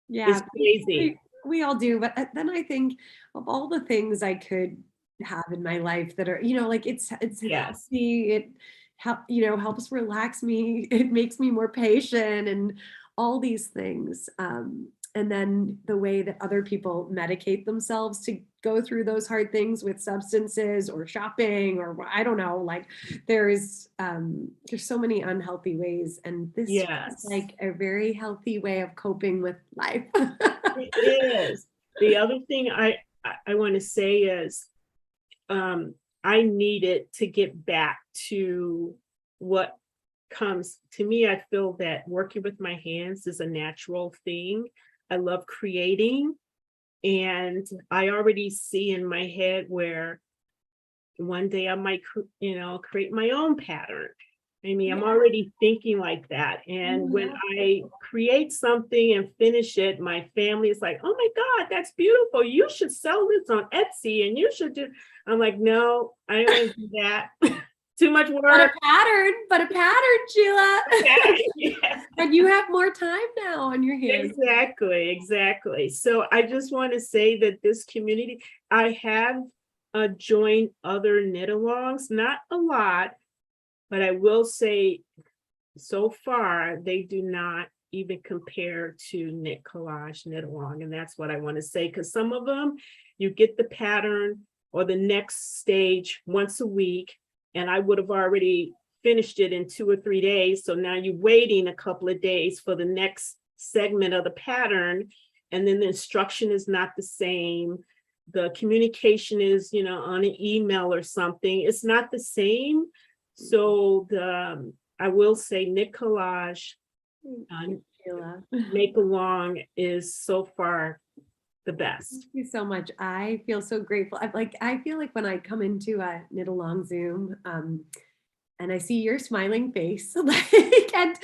Yeah, it's crazy. We all do. But then I think of all the things I could have in my life that are, like it's Yes. healthy. It helps relax me. It makes me more patient and all these things. And then the way that other people medicate themselves to go through those hard things with substances or shopping, or I don't know, like there's so many unhealthy ways. And this is like a very healthy way of coping with life. It is. The other thing I want to say is I needed to get back to what comes to me. I feel that working with my hands is a natural thing. I love creating, and I already see in my head where one day I might, create my own pattern. I mean, I'm already thinking like that. And when I create something and finish it, my family is like, oh my God, that's beautiful. You should sell this on Etsy, and you should do. I'm like, no, I don't want to do that. Too much work. But a pattern, Sheila. Yeah. And you have more time now on your hands. Exactly. So I just want to say that this community, I have joined other knit-alongs, not a lot, but I will say so far, they do not even compare to Knit Collage, Knit-along. And that's what I want to say, because some of them, you get the pattern or the next stage once a week, and I would have already finished it in 2 or 3 days. So now you're waiting a couple of days for the next segment of the pattern. And then the instruction is not the same. The communication is, on an email or something. It's not the same. So I will say Knit Collage, Sheila. make along is so far the best. Thank you so much. I feel so grateful. I feel like when I come into a knit along Zoom, and I see your smiling face, and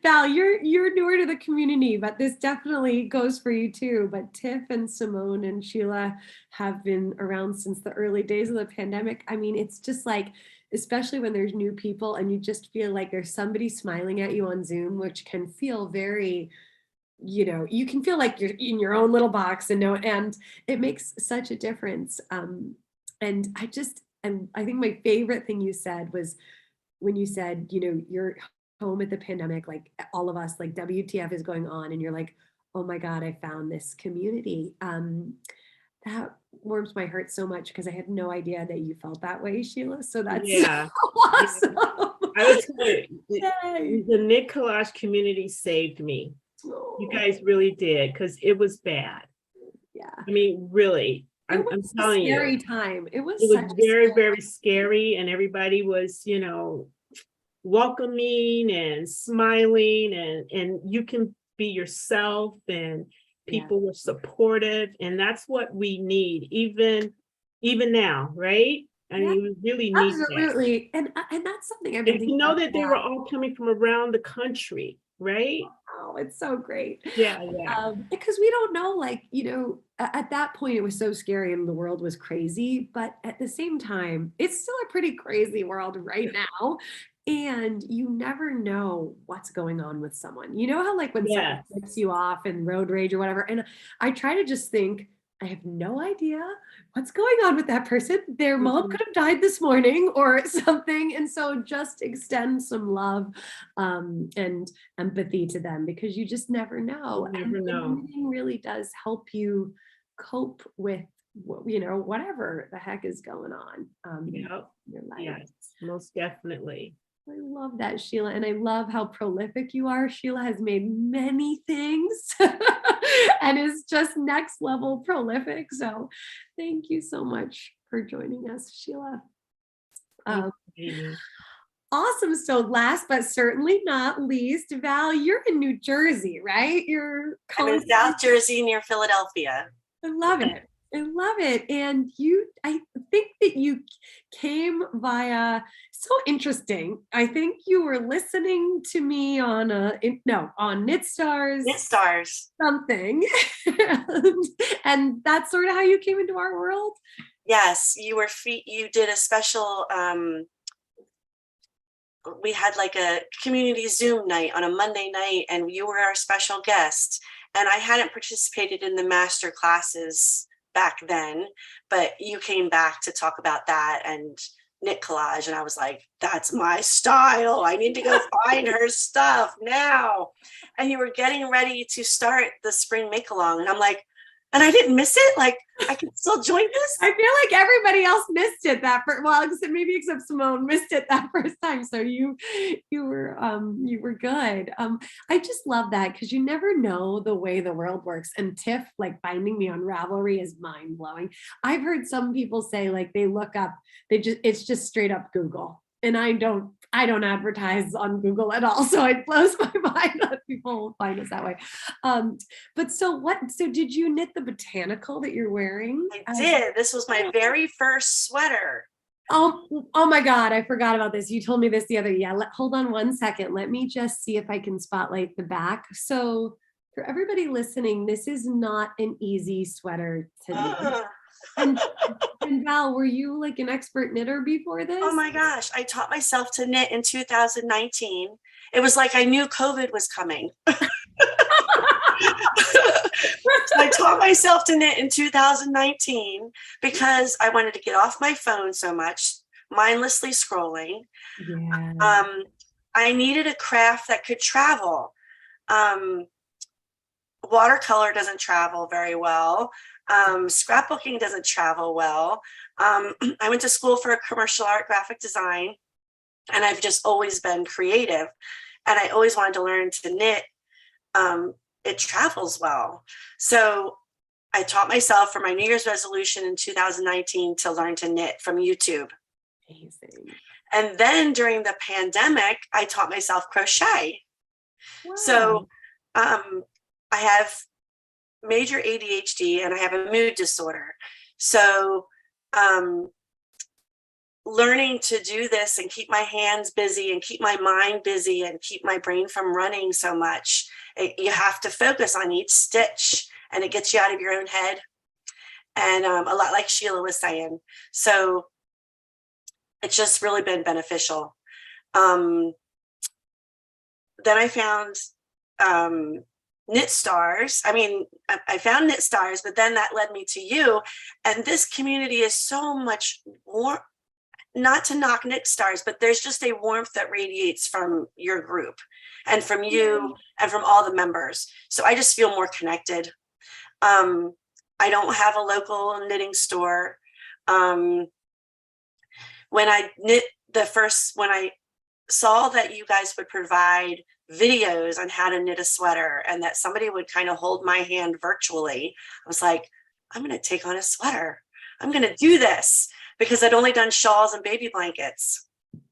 Val, you're newer to the community, but this definitely goes for you too. But Tiff and Simone and Sheila have been around since the early days of the pandemic. I mean, it's just like, especially when there's new people and you just feel like there's somebody smiling at you on Zoom, which can feel very, you can feel like you're in your own little box and it makes such a difference. And I think my favorite thing you said was when you said, you're home at the pandemic, like all of us, like WTF is going on, and you're like, oh my God, I found this community. That warms my heart so much because I had no idea that you felt that way, Sheila. So that's Yeah. so awesome. I would tell you, Yay. the knit collage community saved me. You guys really did, because it was bad. Yeah. I mean, really, I'm It was telling a scary you, time. It was it was such a very, scary very scary, and everybody was, welcoming and smiling, and you can be yourself, and people were supportive, and that's what we need, even now, right? I mean, we really need that. absolutely. And that's something I've been And thinking you know about that they were all coming from around the country, right? Oh, it's so great. Yeah. Because we don't know, at that point it was so scary and the world was crazy, but at the same time, it's still a pretty crazy world right now. And you never know what's going on with someone. You know how like when someone flips you off in road rage or whatever, and I try to just think, I have no idea what's going on with that person. Their mom could have died this morning or something. And so just extend some love and empathy to them, because you just never know. You never know. And knitting really does help you cope with, whatever the heck is going on in your life. Yes, most definitely. I love that, Sheila. And I love how prolific you are. Sheila has made many things and is just next level prolific. So thank you so much for joining us, Sheila. Awesome. So last but certainly not least, Val, you're in New Jersey, right? I'm in South Jersey near Philadelphia. I love it. I love it. And I think that you came via, so interesting. I think you were listening to me on Knit Stars. Knit Stars. Something. And that's sort of how you came into our world? Yes, you did a special, we had like a community Zoom night on a Monday night, and you were our special guest. And I hadn't participated in the master classes back then, but you came back to talk about that and knit collage, and I was like, that's my style. I need to go find her stuff now. And you were getting ready to start the spring make along, and I'm like, and I didn't miss it. Like, I can still join this. I feel like everybody else missed it except Simone missed it that first time. So you were good. I just love that, because you never know the way the world works. And Tiff, like, finding me on Ravelry is mind blowing. I've heard some people say, like, they look up, it's just straight up Google. And I don't advertise on Google at all. So it blows my mind that people find us that way. But so did you knit the botanical that you're wearing? I did. This was my very first sweater. Oh my God, I forgot about this. You told me this the other day. Yeah, hold on one second. Let me just see if I can spotlight the back. So for everybody listening, this is not an easy sweater to knit. And Val, were you like an expert knitter before this? Oh my gosh, I taught myself to knit in 2019. It was like I knew COVID was coming. So I taught myself to knit in 2019 because I wanted to get off my phone so much, mindlessly scrolling. Yeah. I needed a craft that could travel. Watercolor doesn't travel very well. Scrapbooking doesn't travel well. I went to school for commercial art graphic design, and I've just always been creative, and I always wanted to learn to knit. It travels well. So I taught myself for my New Year's resolution in 2019 to learn to knit from YouTube. Amazing. And then during the pandemic, I taught myself crochet. Wow. So I have major ADHD and I have a mood disorder. So learning to do this and keep my hands busy and keep my mind busy and keep my brain from running so much, you have to focus on each stitch and it gets you out of your own head. And a lot like Sheila was saying. So it's just really been beneficial. Then I found Knit Stars. I mean, I found Knit Stars, but then that led me to you. And this community is so much warm, not to knock Knit Stars, but there's just a warmth that radiates from your group and from you and from all the members. So I just feel more connected. I don't have a local knitting store. When I when I saw that you guys would provide videos on how to knit a sweater and that somebody would kind of hold my hand virtually, I was like, I'm going to take on a sweater. I'm going to do this, because I'd only done shawls and baby blankets.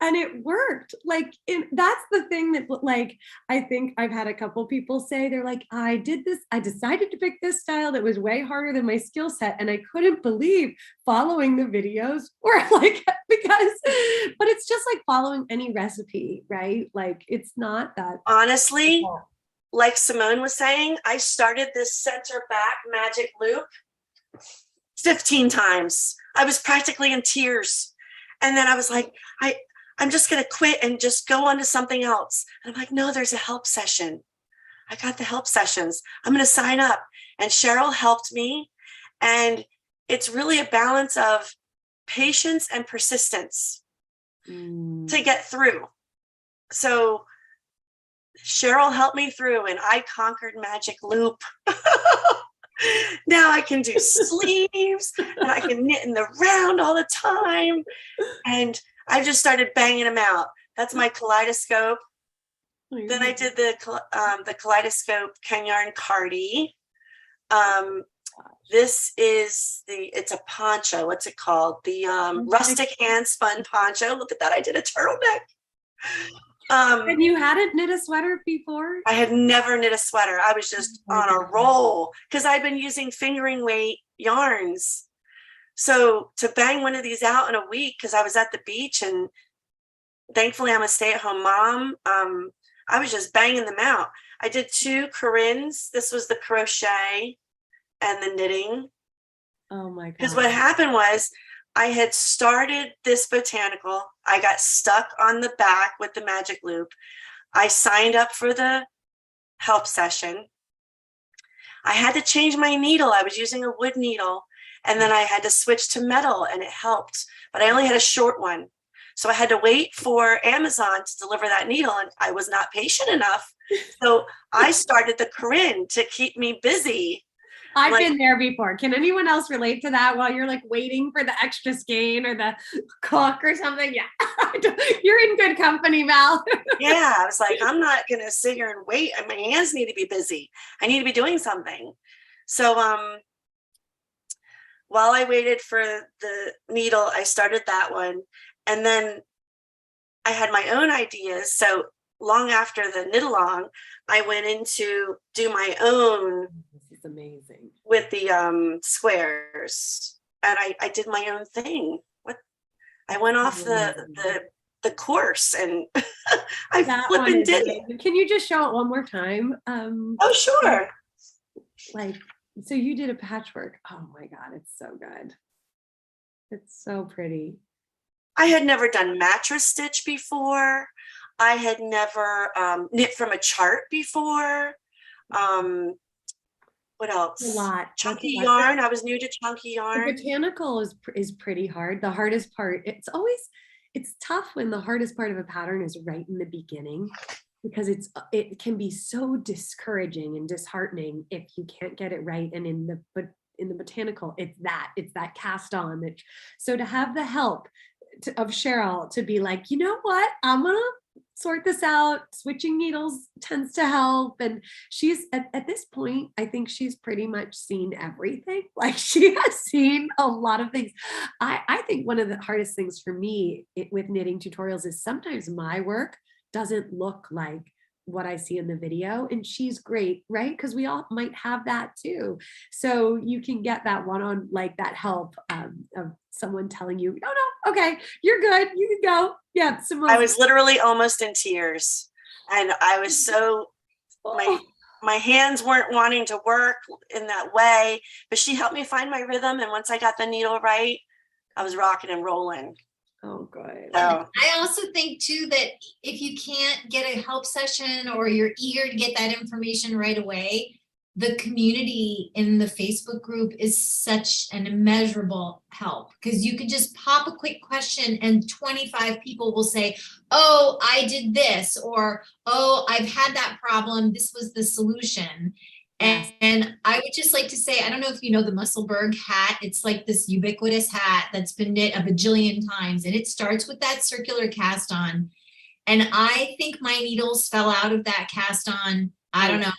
And it worked. Like, that's the thing that, like, I think I've had a couple people say, they're like, I did this, I decided to pick this style that was way harder than my skill set. And I couldn't believe following the videos or like, because, but it's just like following any recipe, right? Like, it's not that. Honestly, difficult. like Simone was saying, I started this center back magic loop 15 times. I was practically in tears. And then I was like, I'm just going to quit and just go on to something else. And I'm like, no, there's a help session. I got the help sessions. I'm going to sign up. And Cheryl helped me. And it's really a balance of patience and persistence to get through. So Cheryl helped me through and I conquered Magic Loop. Now I can do sleeves and I can knit in the round all the time. And I just started banging them out. That's my kaleidoscope. Then I did the kaleidoscope Ken Yarn Cardi. This is it's a poncho. What's it called? The rustic hand spun poncho. Look at that. I did a turtleneck. And you hadn't knit a sweater before? I had never knit a sweater. I was just on a roll because I've been using fingering weight yarns. So to bang one of these out in a week, because I was at the beach and thankfully I'm a stay-at-home mom, I was just banging them out. I did 2 Corinnes. This was the crochet and the knitting. Oh my God. Because what happened was I had started this botanical. I got stuck on the back with the magic loop. I signed up for the help session. I had to change my needle. I was using a wood needle. And then I had to switch to metal and it helped. But I only had a short one. So I had to wait for Amazon to deliver that needle. And I was not patient enough. So I started the Corinne to keep me busy. I've been there before. Can anyone else relate to that while you're like waiting for the extra skein or the cook or something? Yeah, you're in good company, Val. Yeah, I was like, I'm not going to sit here and wait. My hands need to be busy. I need to be doing something. So while I waited for the needle, I started that one. And then I had my own ideas. So long after the knit along, I went in to do my own. This is amazing. With the squares. And I did my own thing. I went off the course and I flipping did it. Can you just show it one more time? Oh, sure. Like, so you did a patchwork. Oh my God, it's so good. It's so pretty. I had never done mattress stitch before. I had never knit from a chart before. What else? A lot. Chunky yarn. I was new to chunky yarn. The botanical is pretty hard. The hardest part, it's tough when the hardest part of a pattern is right in the beginning, because it can be so discouraging and disheartening if you can't get it right. And in the botanical, it's that cast on. So to have the help of Cheryl to be like, you know what, I'm gonna sort this out. Switching needles tends to help. And she's at this point, I think she's pretty much seen everything. Like, she has seen a lot of things. I think one of the hardest things for me with knitting tutorials is sometimes my work doesn't look like what I see in the video, and she's great, right? Because we all might have that too. So you can get that one-on, like that help of someone telling you, no, no, okay, you're good, you can go. Yeah, Simone. I was literally almost in tears, and I was so my hands weren't wanting to work in that way, but she helped me find my rhythm. And once I got the needle right, I was rocking and rolling. Oh, good. So I also think too that if you can't get a help session or you're eager to get that information right away, the community in the Facebook group is such an immeasurable help, because you can just pop a quick question and 25 people will say, oh, I did this, or, oh, I've had that problem, this was the solution. Yes. And I would just like to say, I don't know if you know the Musselburgh hat. It's like this ubiquitous hat that's been knit a bajillion times, and it starts with that circular cast on. And I think my needles fell out of that cast on, I don't know,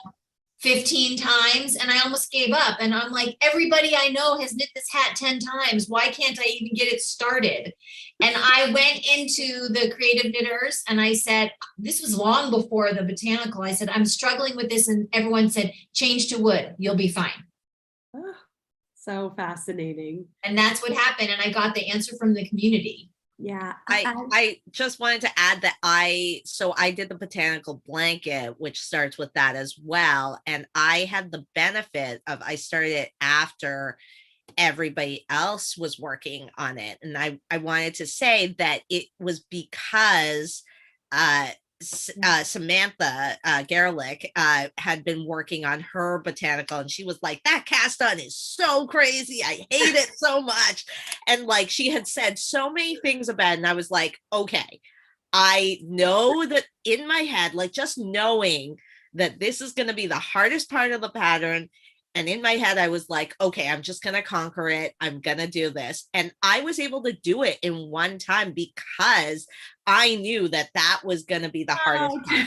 15 times, and I almost gave up. And I'm like, everybody I know has knit this hat 10 times. Why can't I even get it started? And I went into the creative knitters and I said, this was long before the botanical. I said, I'm struggling with this. And everyone said, change to wood, you'll be fine. Oh, so fascinating. And that's what happened. And I got the answer from the community. Yeah. I just wanted to add that I did the botanical blanket, which starts with that as well. And I had the benefit of, I started it after everybody else was working on it. And I wanted to say that it was because Samantha Gerlich had been working on her botanical, and she was like, that cast on is so crazy, I hate it so much. And like, she had said so many things about it, and I was like, okay, I know that in my head, like just knowing that this is going to be the hardest part of the pattern. And in my head, I was like, okay, I'm just going to conquer it. I'm going to do this. And I was able to do it in one time because I knew that that was going to be the hardest part.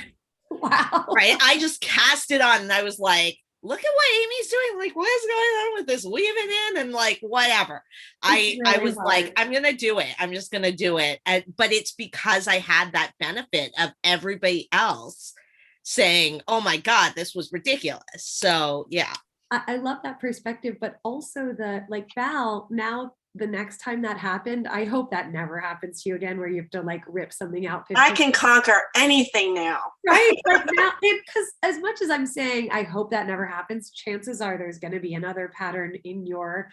Wow. Right. I just cast it on and I was like, look at what Amy's doing. Like, what is going on with this? Weave it in and like, whatever. I was hard. like, I'm going to do it. I'm just going to do it. But it's because I had that benefit of everybody else saying, oh my God, this was ridiculous. So yeah. I love that perspective, but also like Val, now the next time that happened, I hope that never happens to you again, where you have to like rip something out. I can conquer anything now. Right? Like now, because as much as I'm saying, I hope that never happens, chances are there's going to be another pattern in your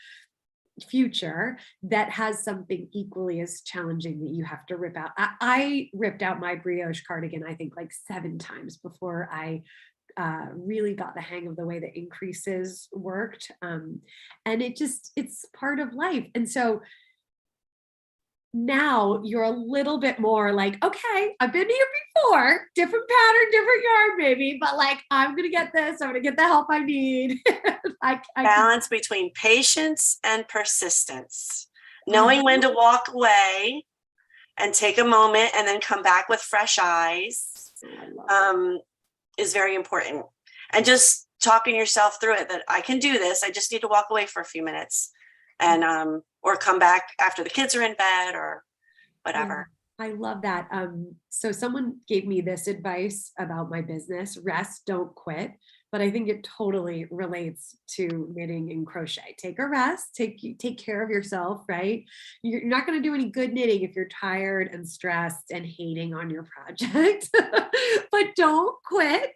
future that has something equally as challenging that you have to rip out. I ripped out my brioche cardigan, I think like 7 times before I really got the hang of the way the increases worked. And it's part of life. And so now you're a little bit more like, okay, I've been here before, different pattern, different yarn maybe, but like, I'm going to get this, I'm going to get the help I need. Balance between patience and persistence, knowing when to walk away and take a moment and then come back with fresh eyes. Is very important. And just talking yourself through it, that I can do this. I just need to walk away for a few minutes and or come back after the kids are in bed or whatever. I love that. So someone gave me this advice about my business: rest, don't quit. But I think it totally relates to knitting and crochet. Take a rest, take care of yourself, right? You're not going to do any good knitting if you're tired and stressed and hating on your project, but don't quit.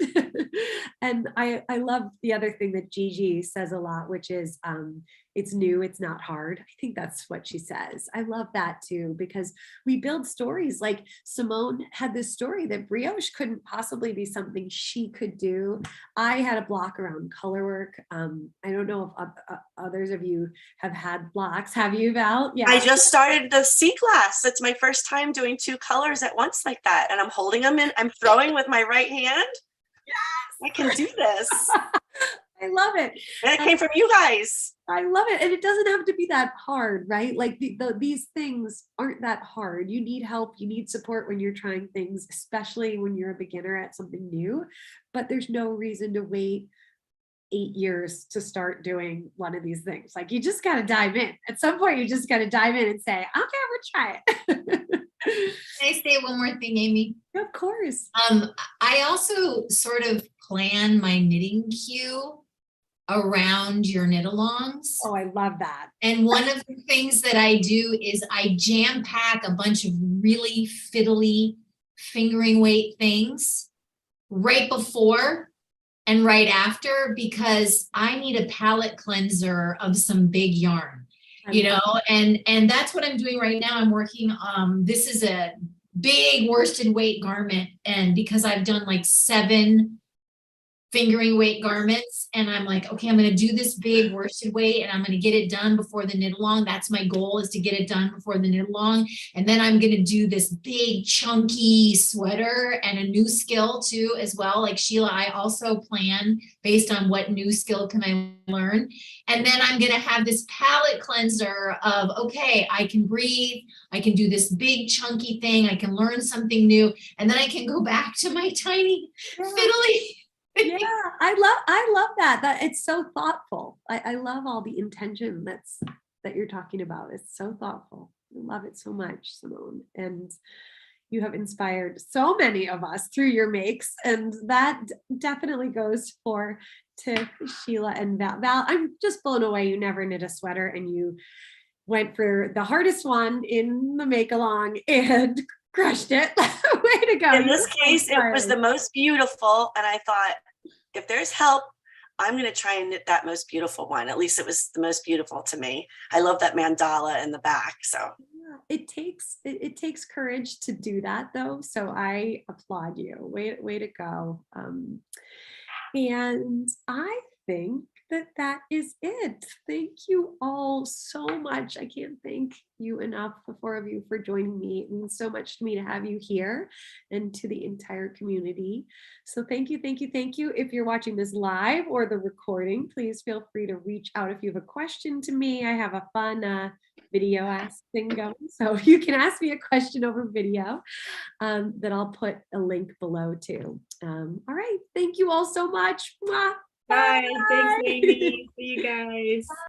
And I love the other thing that Gigi says a lot, which is it's new, it's not hard. I think that's what she says. I love that too, because we build stories. Like Simone had this story that brioche couldn't possibly be something she could do. I had a block around color work. I don't know if others of you have had blocks. Have you, Val? Yeah. I just started the C class. It's my first time doing 2 colors at once like that. And I'm holding them in, I'm throwing with my right hand. Yes, I can do this. I love it. And it came from you guys. I love it. And it doesn't have to be that hard, right? Like these things aren't that hard. You need help. You need support when you're trying things, especially when you're a beginner at something new. But there's no reason to wait 8 years to start doing one of these things. Like you just got to dive in. At some point, you just got to dive in and say, okay, we'll try it. Can I say one more thing, Amy? Go Of course. I also sort of plan my knitting queue around your knit alongs. Oh, I love that. And one of the things that I do is I jam pack a bunch of really fiddly fingering weight things right before and right after, because I need a palette cleanser of some big yarn, you know, and that's what I'm doing right now. I'm working, this is a big worsted weight garment, and because I've done like 7 fingering weight garments, and I'm like, okay, I'm going to do this big worsted weight and I'm going to get it done before the knit along. That's my goal, is to get it done before the knit along. And then I'm going to do this big chunky sweater and a new skill too, as well. Like Sheila, I also plan based on what new skill can I learn. And then I'm going to have this palette cleanser of, okay, I can breathe. I can do this big chunky thing. I can learn something new. And then I can go back to my tiny fiddly. Yeah, I love that it's so thoughtful. I love all the intention that you're talking about. It's so thoughtful. I love it so much, Simone. And you have inspired so many of us through your makes, and that definitely goes for Tiff, Sheila, and Val. Val, I'm just blown away. You never knit a sweater, and you went for the hardest one in the make along and crushed it. Way to go. In this case, it was the most beautiful. And I thought, if there's help, I'm going to try and knit that most beautiful one. At least it was the most beautiful to me. I love that mandala in the back. So yeah, it takes courage to do that, though. So I applaud you. Way to go. And I think that is it. Thank you all so much. I can't thank you enough, the 4 of you, for joining me. It means so much to me to have you here, and to the entire community. So thank you. If you're watching this live or the recording, please feel free to reach out if you have a question to me. I have a fun video ask thing going, so you can ask me a question over video that I'll put a link below too. All right, thank you all so much. Mwah. Bye. Thanks, Amy. See you guys.